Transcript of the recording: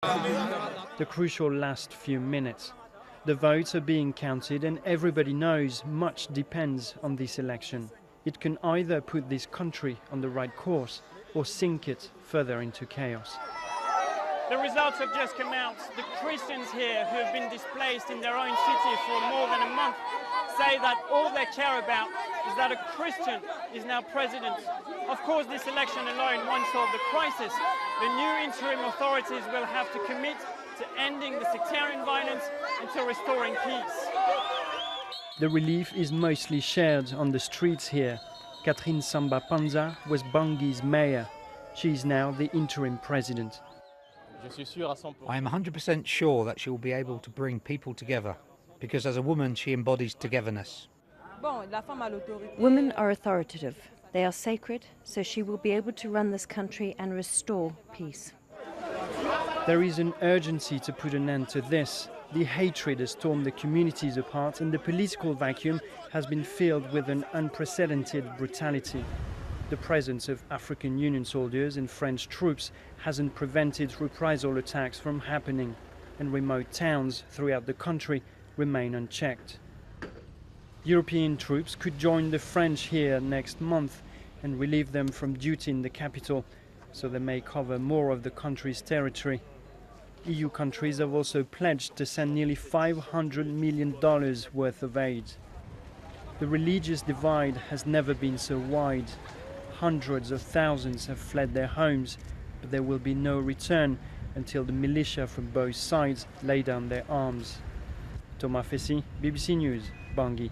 The crucial last few minutes. The votes are being counted and everybody knows much depends on this election. It can either put this country on the right course or sink it further into chaos. The results have just come out. The Christians here who have been displaced in their own city for more than a month say that all they care about is that a Christian is now president. Of course, this election alone won't solve the crisis. The new interim authorities will have to commit to ending the sectarian violence and to restoring peace. The relief is mostly shared on the streets here. Catherine Samba Panza was Banguy's mayor. She is now the interim president. I am 100% sure that she will be able to bring people together, because as a woman she embodies togetherness. Women are authoritative. They are sacred, so she will be able to run this country and restore peace. There is an urgency to put an end to this. The hatred has torn the communities apart and the political vacuum has been filled with an unprecedented brutality. The presence of African Union soldiers and French troops hasn't prevented reprisal attacks from happening, and remote towns throughout the country remain unchecked. European troops could join the French here next month and relieve them from duty in the capital, so they may cover more of the country's territory. EU countries have also pledged to send nearly $500 million worth of aid. The religious divide has never been so wide. Hundreds of thousands have fled their homes, but there will be no return until the militia from both sides lay down their arms. Thomas Fessy, BBC News, Bangui.